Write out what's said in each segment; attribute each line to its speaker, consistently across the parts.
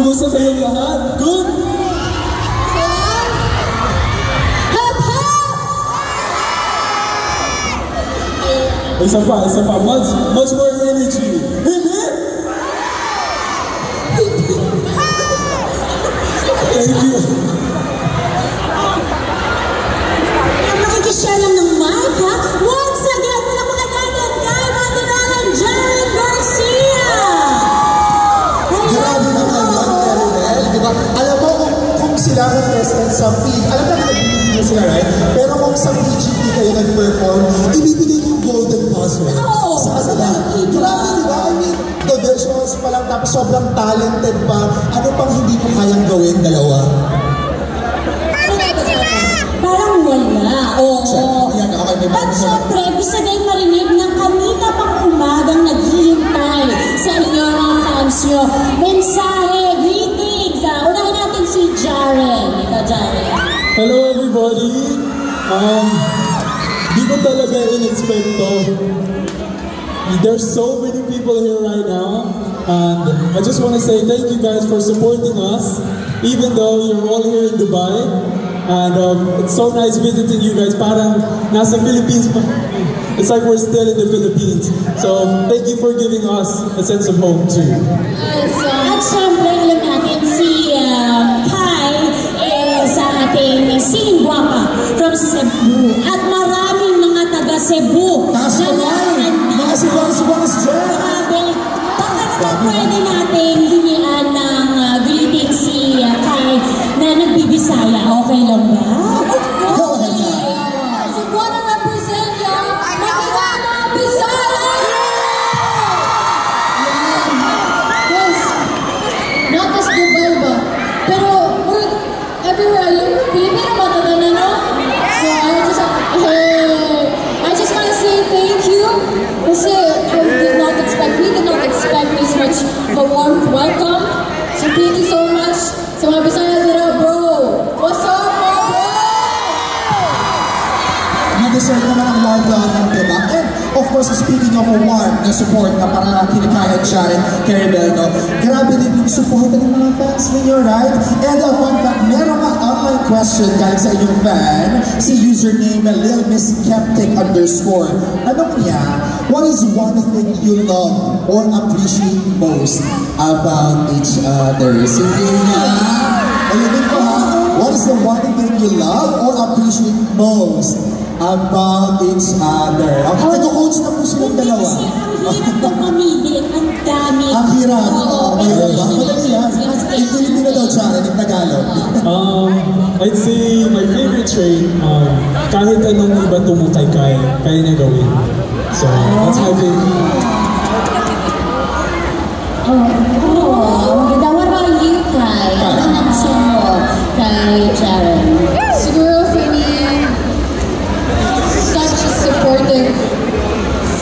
Speaker 1: Kumusta kayong lahat? Good? Isa pa. Much more energy. Hindi? Thank you.
Speaker 2: Makikishare lang ng mic, ha? Once again, pinapakagalan kay Mandarangan Jaren Garcia!
Speaker 3: Grabe naman yun, Caribel, di ba? Alam mo kung sila contestant sa PG, alam na nag-BGP sila, right? Pero kung sa PGP kayo nag-perform, ibibigay yung golden password sa kanila. Grabe, di ba? I mean, the visuals pa lang, tapos sobrang talented pa. Ano pang hindi ko kayang gawin, dalawa?
Speaker 2: Parang wala. Oo. At syempre, gusto din marinig ng kanina pang umagang naghihintay sa inyo mga fans nyo. Mensahe, greetings. Unahin natin si Jaren. Ito, Jaren.
Speaker 1: Hello everybody. Di ko talaga in-expect to. There's so many people here right now. And I just want to say thank you guys for supporting us. Even though you're all here in Dubai. And it's so nice visiting you guys. Parang nasa Philippines pa. It's like we're still in the Philippines. So thank you for giving us a sense of home too.
Speaker 2: At syempre, alam natin si Kai is ating singing guwapa from Cebu. At maraming mga taga Cebu.
Speaker 3: Mga Cebuanos dyan.
Speaker 2: Baka pwede natin hinian ng greeting si Kai na nagbibisaya. Okay lang ba?
Speaker 3: Go ahead.
Speaker 2: Cebuana represent yung Makilala Bisaya!
Speaker 4: Yes. Not as Dubai ba? Pero we're everywhere. Look, Pilipino ba ito na, no? So I just want to say thank you. Kasi we did not expect this much of a warm welcome. So thank you so much. So mga Bisaya dito, bro. What's up, bro?
Speaker 3: Na-deserve naman ang warm welcome, diba? And of course, speaking of a warm na support na para kinakaya Jaren Caribel, no? Grabe din yung support ng mga fans ninyo, right? And fun fact, meron ka online question galing sa inyong fan, si username Lil Miss Skeptic _ Anong niya, what is one thing you love or appreciate most about each other? Sige nga. Ulitin ko ha. What is the one thing you love or appreciate most about each other? Okay, nag-coach na po silang dalawa.
Speaker 2: Ang hirap ng pamili. Ang dami.
Speaker 3: Ang hirap. Madali yan. In Filipino daw, Jaren, in Tagalog.
Speaker 1: I'd say my favorite trait, kahit anong iba tumutay kaya niya gawin. So, that's my favorite.
Speaker 2: What about you, Kai? Ano nagustuhan mo kay Jaren?
Speaker 4: Siguro for me, such a supportive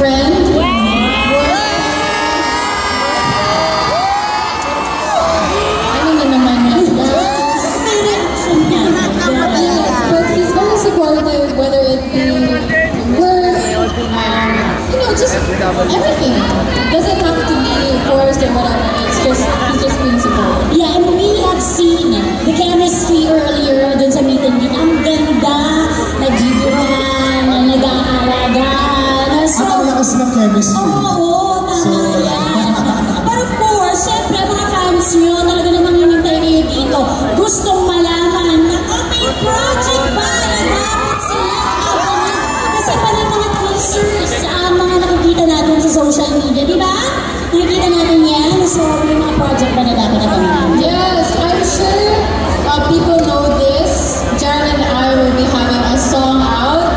Speaker 4: friend. Ano na naman yan? But he's very supportive, whether it be work, just everything. Doesn't have to be forced or whatever. He's just being supportive.
Speaker 2: Yeah, and we have seen the chemistry earlier dun sa meet and greet. Ang ganda, nagbibuhan, nag-aalaga.
Speaker 3: Ang lakas ng chemistry.
Speaker 2: Oo, tama yan. But of course, syempre, mga fans nyo, talaga namang hinintay kayo dito. Gustong malaman na may project ba na dapat sila abangan. Kasi pala mga teasers, mga nakikita natin sa social media, di ba? Nakikita natin yan. So, may mga project ba na dapat abangan?
Speaker 4: Yes, I'm sure people know this. Jaren and I will be having a song out.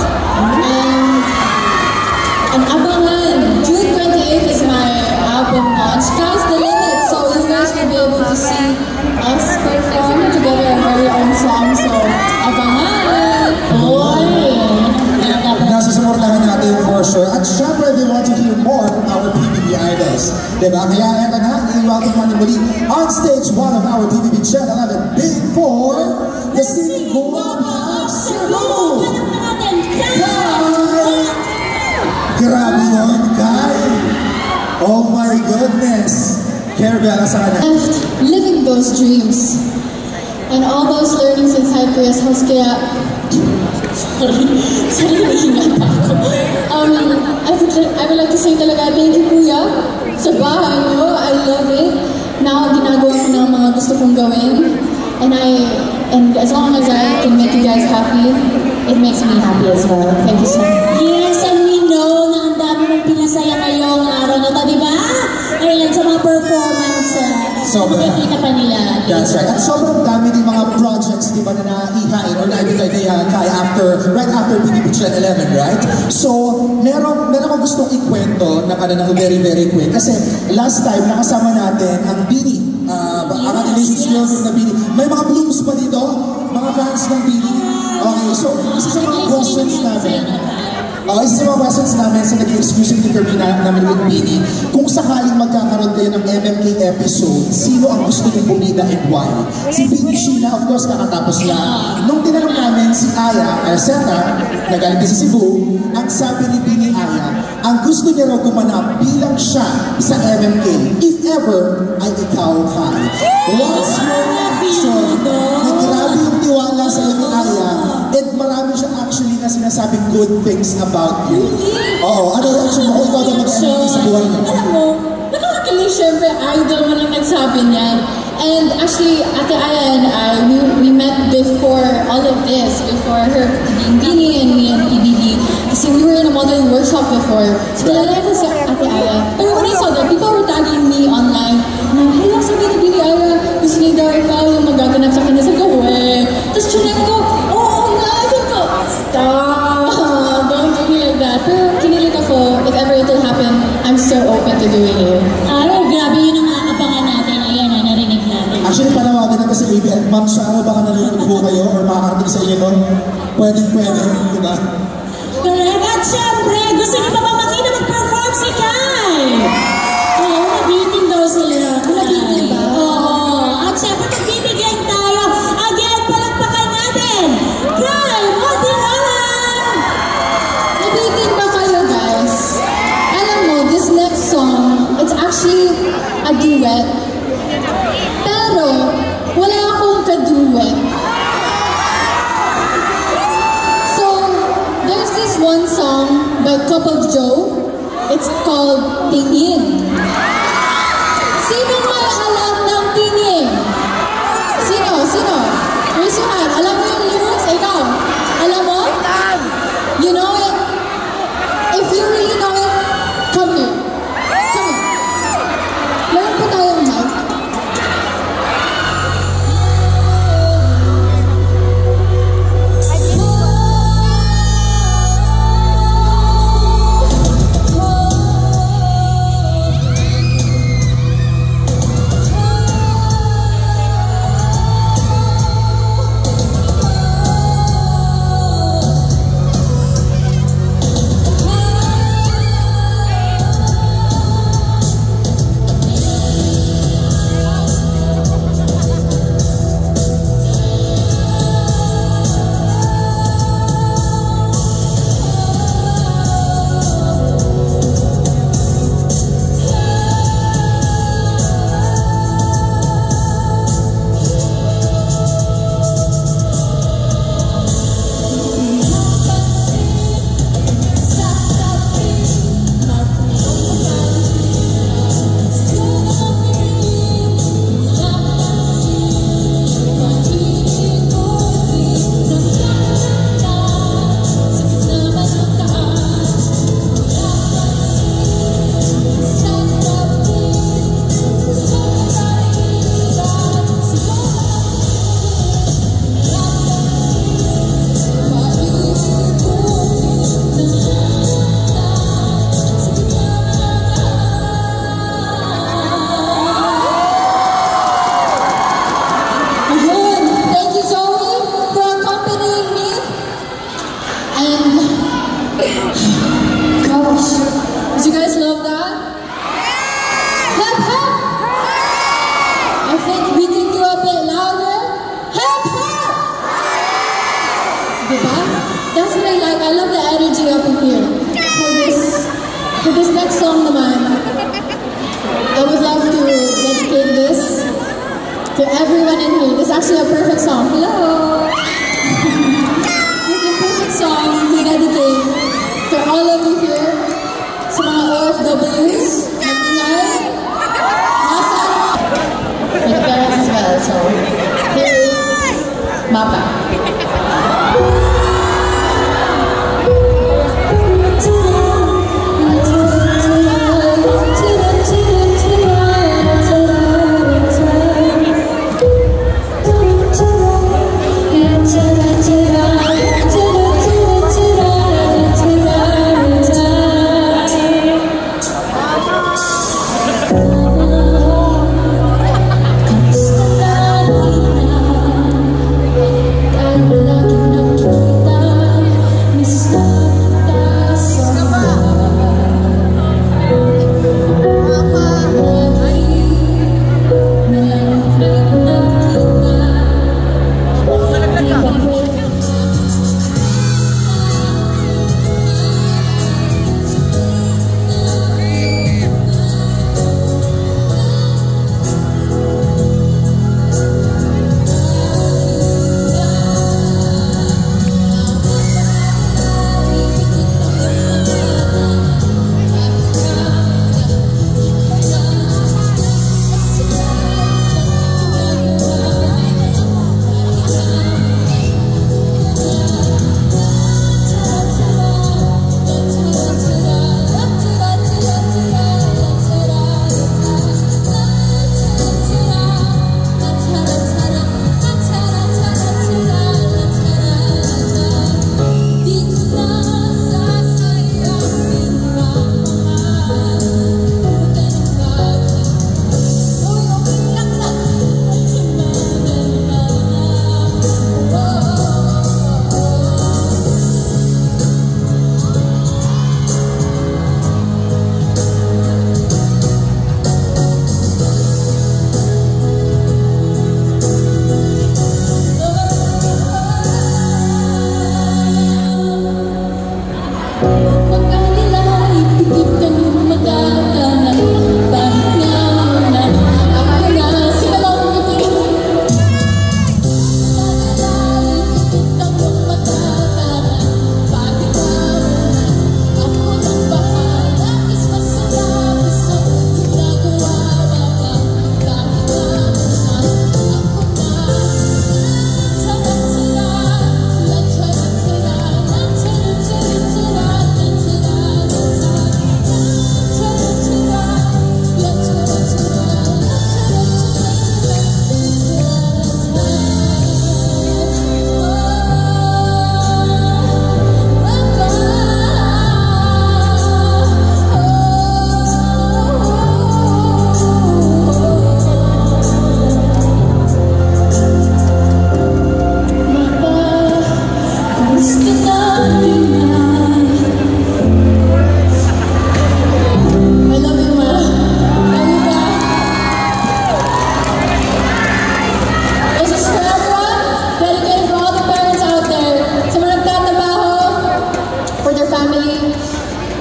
Speaker 4: And abangan, June 28th is my album launch. Sky's the limit, so you guys will be able to see us perform together our very own song. So, abangan!
Speaker 3: Nasusuportahan natin for sure. At syempre, they want to hear more from our PBB idols. Diba? Kaya eto na, i-welcome natin muli on stage one of our PBB Channel 11 Big 4, the Singing Guwapa of Cebu! Grabe yun, Kai! Oh my goodness! Caribel, sa kanya.
Speaker 4: Left living those dreams and all those learnings inside Kuya's house. Kaya, sorry, naghinga pa ako. I would like to say talaga, thank you Kuya sa bahay niyo. I love it. Now, ginagawa ko na ang mga gusto kong gawin. And as long as I can make you guys happy, it makes me happy as well. Thank you so much.
Speaker 2: Yes, and we know na ang dami mong pinasaya ngayong araw na to, di ba? Ayan, sa mga performance, nakikita pa nila.
Speaker 3: That's right. At sobrang dami din mga projects, di ba, na naihain or naibigay kay Kai right after PBB 11, right? So, meron akong gustong ikwento na very, very quick. Kasi last time, nakasama natin ang Bini. Ang relationship na Bini. May mga blooms pa dito, mga fans ng Bini. Okay, so isa sa mga questions namin sa naging exclusive interview namin with Bini, kung sakaling magkakaroon kayo ng MMK episode, sino ang gusto niyong bumida and why? Si Bini Sheena, of course, kakatapos niya. Nung tinanong namin si Aya Arceta, na galing din sa Cebu, ang sabi ni Bini Aya, ang gusto niya raw gumanap bilang siya sa MMK, if ever, ay ikaw, Kai. What's your reaction? Grabe yung tiwala sa iyo ni Aya, and marami siya actually na sinasabing good things about you. Oo, ano reaction mo kung ikaw na mag-MMK sa buhay niya?
Speaker 4: Alam mo, nakakakilig syempre, idol mo nang nagsabi niyan. And actually, Ate Aya and I, we met before all of this, before her being Bini and me and PBB. Kasi we were in a modeling workshop before. So kilala ko si Ate Aya. Pero when I saw that, people were tagging me online. Hello, sabi ni Bini Aya, gusto niya daw ikaw yung magaganap sa kanya. Sabi ko, weh. Tapos chinek ko, oo nga. Sabi ko, stop. Don't do me like that. Pero kinilig ako, if ever it will happen, I'm so open to doing it.
Speaker 2: Grabe yun ang aabangan natin. Ayan, narinig natin.
Speaker 3: Actually, panawagan na kasi baby, at ma'am siya, baka nanonood po kayo or makakarating sa inyo nun. Pwede, di ba?
Speaker 2: Correct. At syempre, gusto niyo pa ba makita mag-perform si Kai? Oo, nabitin daw sila.
Speaker 4: Nabitin ba?
Speaker 2: Oo. At syempre, magbibigyan tayo. Again, palakpakan natin. Kai, Modiran!
Speaker 4: Nabitin ba kayo, guys? Alam mo, this next song, it's actually a duet. Pero, wala akong ka-duet. So, there's this one song by Cup of Joe. It's called Tingin. Sino may alam ng tingin? Sino? Raise your hand. Alam mo yung lyrics? Ikaw? Alam mo? You know it? If you really know it, come here. Meron po tayong mic. Diba? That's what I like. I love the energy up in here. For this next song naman, I would love to dedicate this to everyone in here. This is actually a perfect song. Hello! This is a perfect song to dedicate to all of you here. Sa mga OFWs, Matinay, and the parents as well. So, here is Mapa.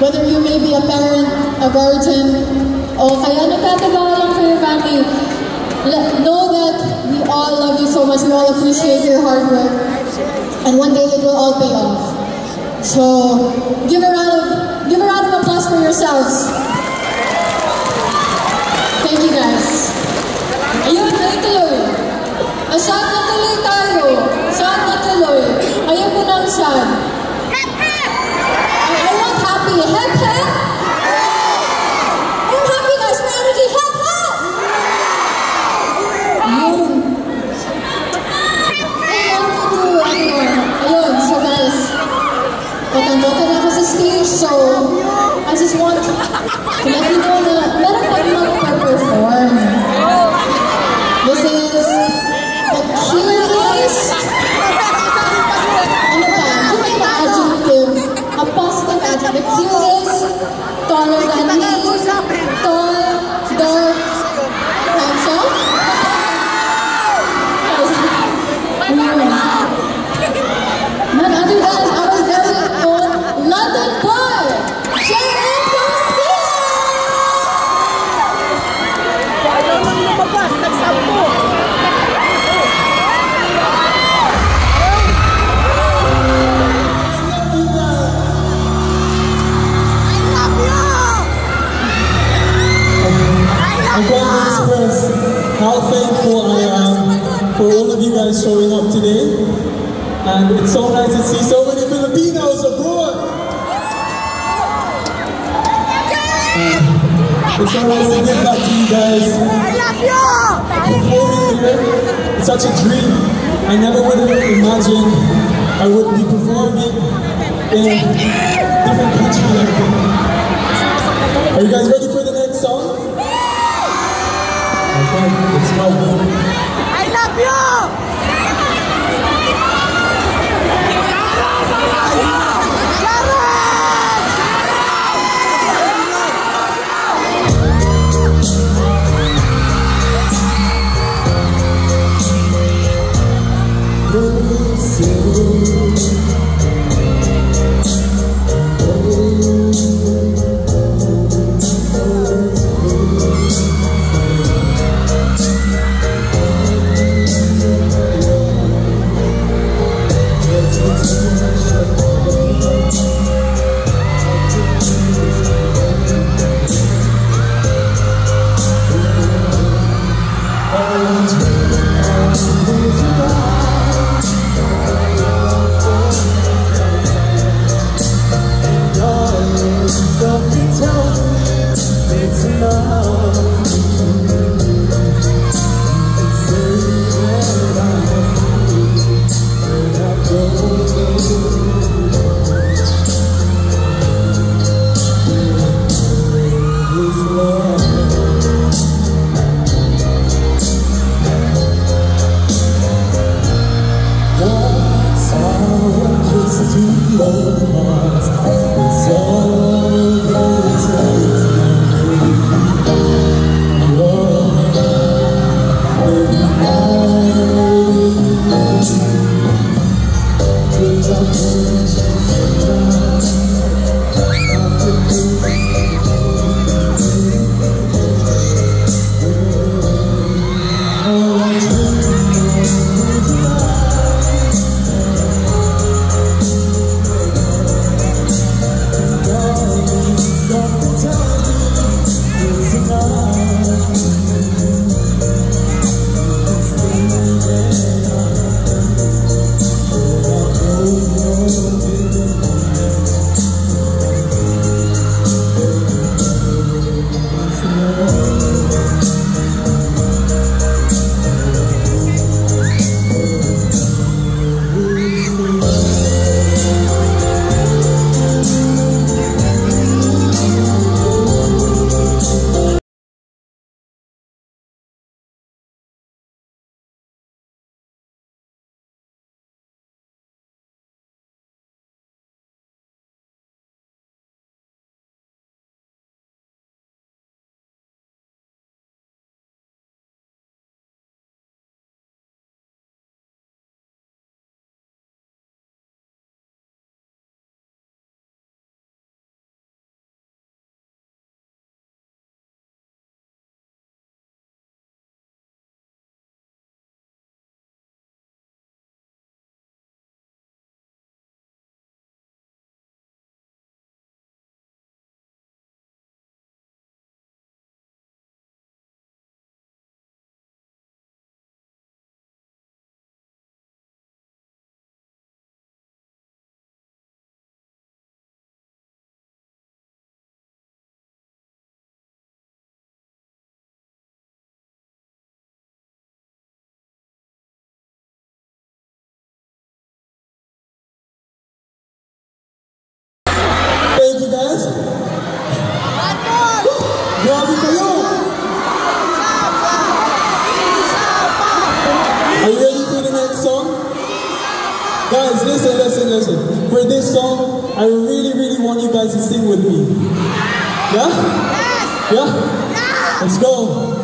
Speaker 4: Whether you may be a parent, a guardian, o kaya nagtatabaho lang for your family, know that we all love you so much, we all appreciate your hard work, and one day it will all pay off. So, give a round of applause for yourselves. Thank you guys. Ayun, tuloy. Saan na tuloy tayo? Saan na tuloy? Ayun po ng saan. I want happy. Hep, hep. I'm happy guys. My energy. Hep, hep. Ayun. I want to do anymore. Ayun, so guys. Botang-botang ako sa stage, so I just want to let you know na meron kami magpa-perform. This is the cutest, ano ba, give me the adjective, a positive adjective, the cutest, taller than me, tall, dark, handsome. None other than our very own London boy, Jerry Garcia!
Speaker 1: how thankful I am for all of you guys showing up today. And it's so nice to see so many Filipinos abroad. It's so nice to give back to you guys. I love you! Performing here, it's such a dream. I never would have imagined I would be performing in a different country like this. Are you guys ready for the next song? Okay, let's go.
Speaker 5: I love you!
Speaker 1: Guys, listen. For this song, I really want you guys to sing with me. Yeah? Yeah? Let's go.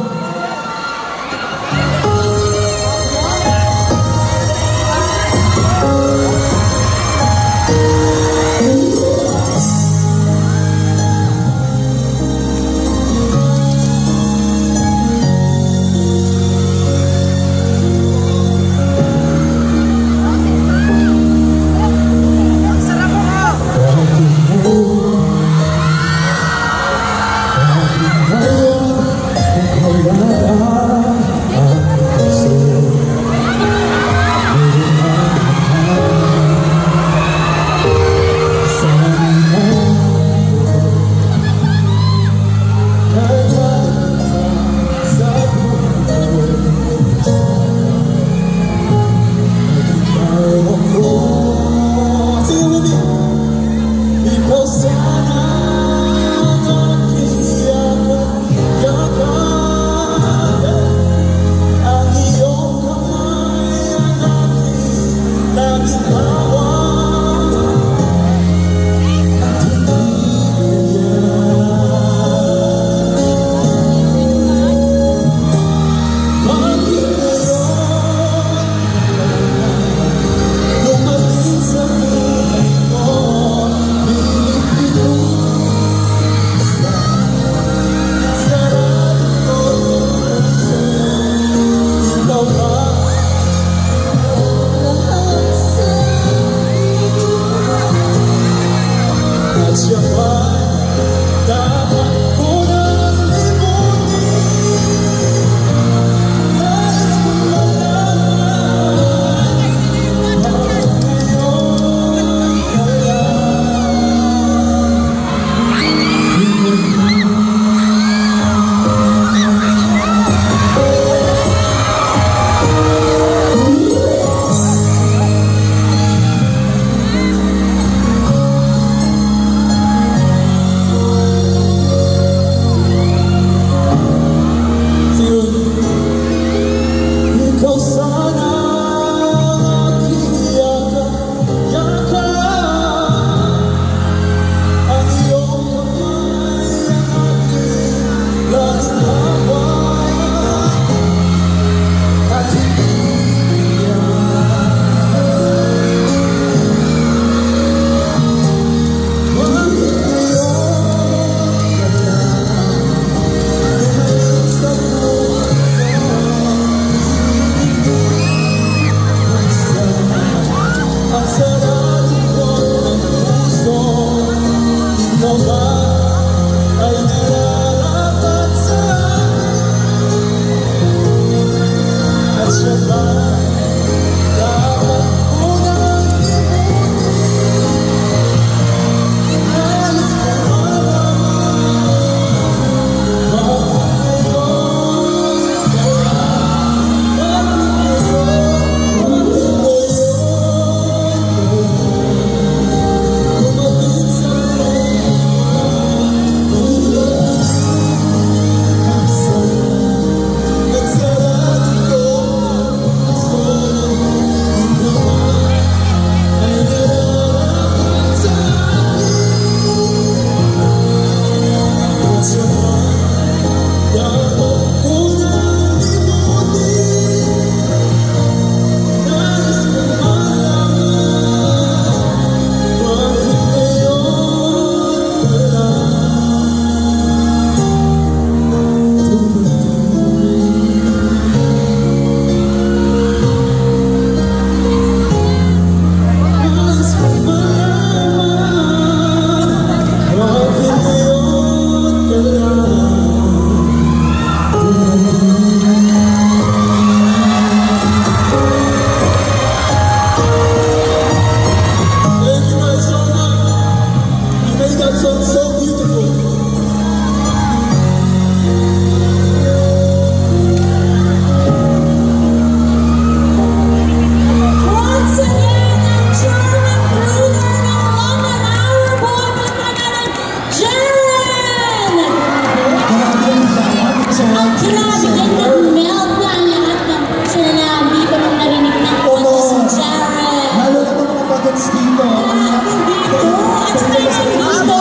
Speaker 2: Grabe din, nag-melt na ang lahat ng person na dito nung narinig ng kanta si Jared.
Speaker 3: Lalo na itong mga pagkats dito.
Speaker 2: Grabe dito. At saka yung dito.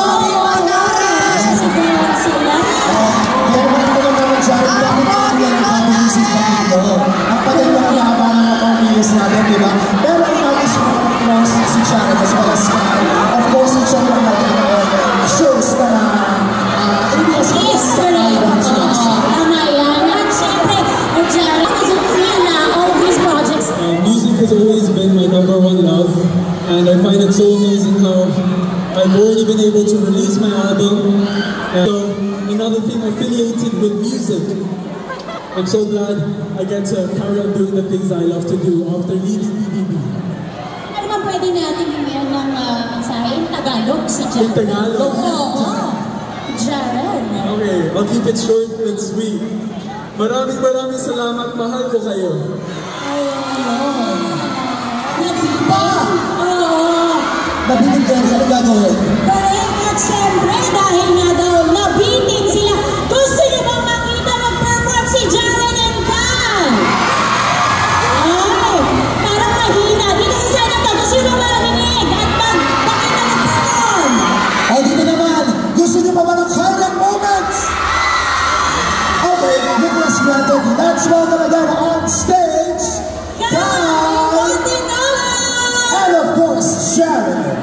Speaker 2: Sasabihan sila.
Speaker 3: Kaya maganda naman ng Jared, bakit kami ang pag-iisip na dito? Ang paganda na nakabangan ng pang-bilis natin, di ba? Pero ang nagis mo, of course, si Jared as well as Sky. Of course, si Jared ang natin shows na
Speaker 2: History. Tama yan. At syempre, Jared, does it feel na all these projects
Speaker 1: Music has always been my #1 love, and I find it so amazing how I've already been able to release my album. So another thing affiliated with music. I'm so glad I get to carry on doing the things I love to do after leaving BBB.
Speaker 2: ano man pwede natin hingin ng mensahe in Tagalog si Jared?
Speaker 1: In Tagalog?
Speaker 2: Oo. Jared.
Speaker 1: Okay, I'll keep it short and sweet. Maraming salamat, mahal ko kayo.
Speaker 2: Nabiba. Oo.
Speaker 3: nabitin ka, ano gagawin?
Speaker 2: Correct. At syempre, dahil nga daw nabitin sila, gusto niyo bang makita mag-perform si Jared and Kai? Ay, parang mahina. Dito sa Senate, gusto niyo bang marinig at magpakita mag-perform?
Speaker 3: O dito naman, gusto niyo pa ba ng highlight moments? Okay, request granted. Let's welcome again on stage, Kai! And of course, Jared.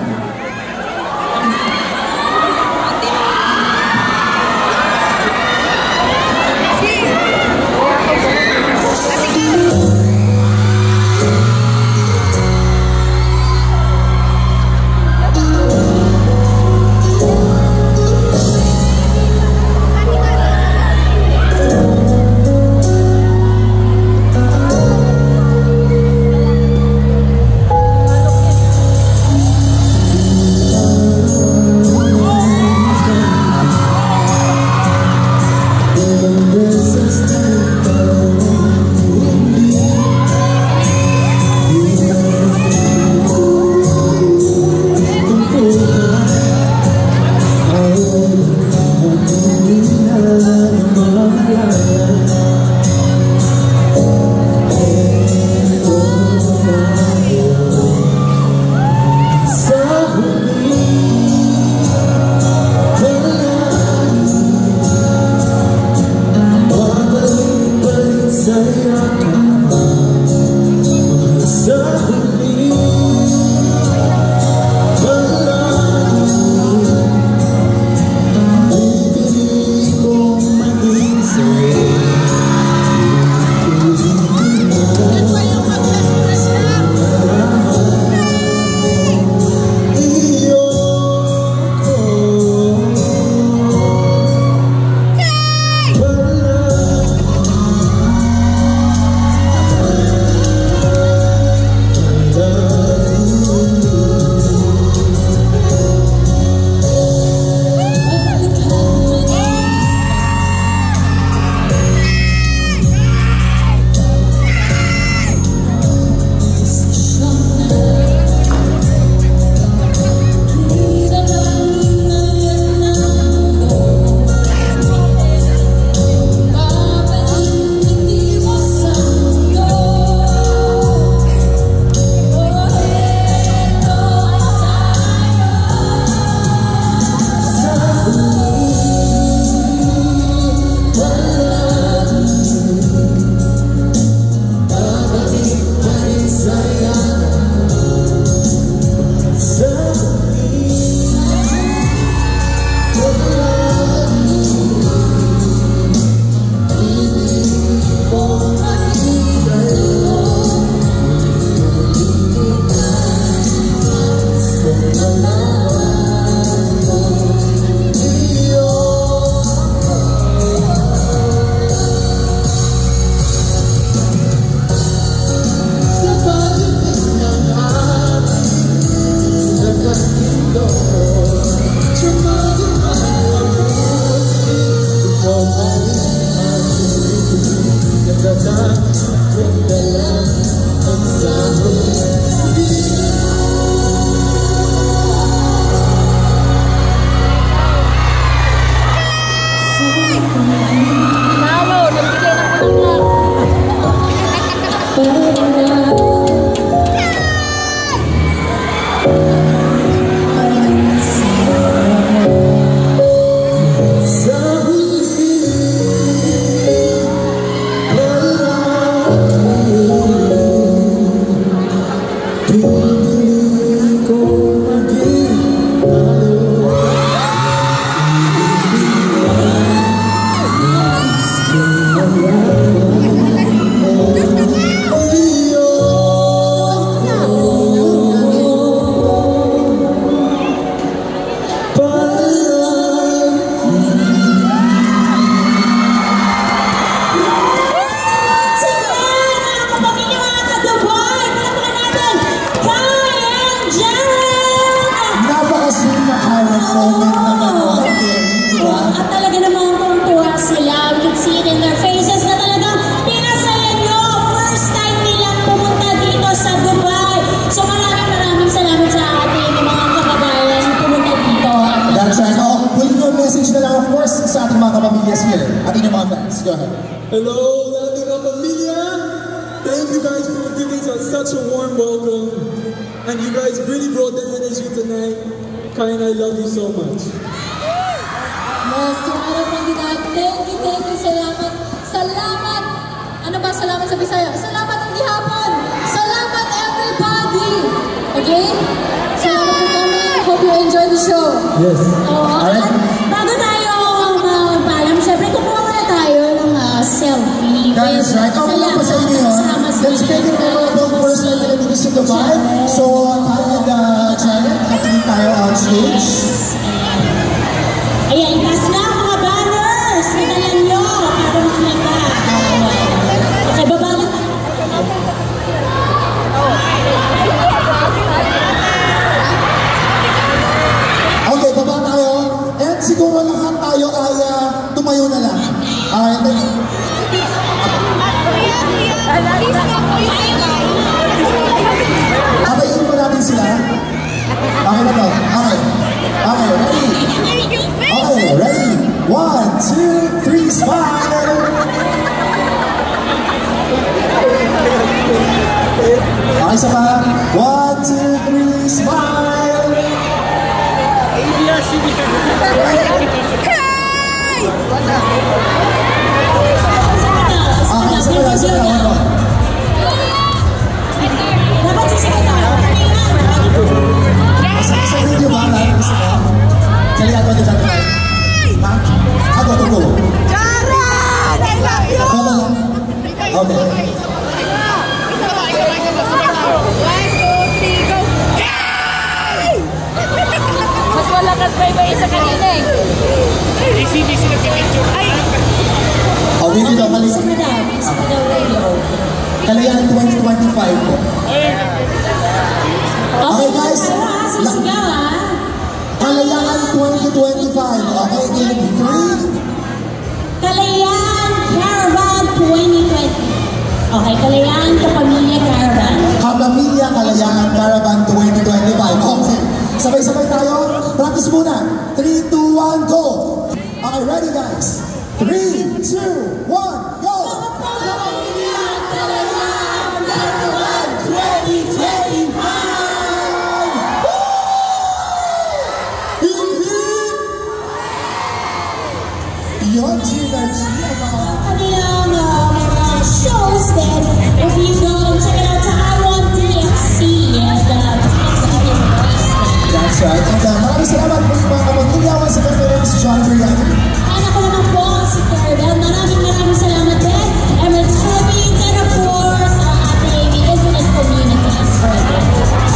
Speaker 5: Download.
Speaker 3: fans. Go ahead.
Speaker 1: Hello, Lando Familia. Thank you guys for giving us such a warm welcome. And you guys really brought the energy tonight. Kai and I love you so much.
Speaker 4: Yes, yung araw ng dinag. Thank you, salamat. Salamat! Ano ba salamat sa Bisaya? Salamat ang gihapon! Salamat everybody! Okay? Salamat for coming. Hope you enjoy the show.
Speaker 1: Yes.
Speaker 2: At bago tayo magpaalam, syempre kumuha muna tayo ng selfie.
Speaker 3: That is right. Okay lang pa sa inyo yun. Let's make it memorable first na dito sa Dubai. So, tayo and Janet, natingin tayo on stage.
Speaker 2: Ayan, itas na ang mga banners! Nadalan nyo para makita. Okay, baba na.
Speaker 3: Okay, baba tayo. And siguro lahat tayo ay tumayo na lang. Alright, Abayin mo natin sila. Okay na to. Okay. Okay, ready? Okay, ready? 1, 2, 3, smile! Okay, isa pa. 1, 2, 3, smile! Okay, isa pa.
Speaker 2: Dapat sisigaw tayo.
Speaker 3: Sa video ba? Kalian mo dito tayo. Ha? Go.
Speaker 5: Jared! I love you!
Speaker 3: Okay.
Speaker 5: 1, 2, 3, go!
Speaker 4: Mas malakas pa iba isa kanina eh.
Speaker 5: ACDC na picture. Ay!
Speaker 3: Oh, video daw kali.
Speaker 2: Isa pa daw radio.
Speaker 3: Kalayan 2025 po. Okay guys.
Speaker 2: Sisigaw ha.
Speaker 3: Kalayaan 2025. Okay, in 3.
Speaker 2: Kalayaan Caravan 2020. Okay, Kalayaan Kapamilya Caravan.
Speaker 3: Kapamilya Kalayaan Caravan 2025. Okay. Sabay-sabay tayo. Practice muna. 3, 2, 1, go! Okay, ready guys? 3, 2, 1, go! Kapamilya Kalayaan Caravan 2025! Yon synergy ang mga
Speaker 2: Kanilang mga shows din. If you go and check it out sa I1DFC and
Speaker 3: That's right. And maraming salamat po mga kapag-inyawan sa preference John Mariani.
Speaker 2: anak ko naman po si Carabel. Maraming salamat din. Emirates Philippines and of course Ate Amy Infinite Communities.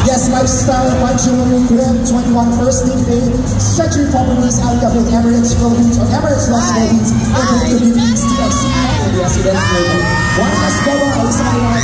Speaker 3: Yes, Lifestyle, My Jewelry, Grim, 21 First Date Day, Century Properties, Alcabel, Emirates Philippines, or Emirates West Philippines, Infinite Communities, TLC, and the Resident Label. One last go, alis na kayo mga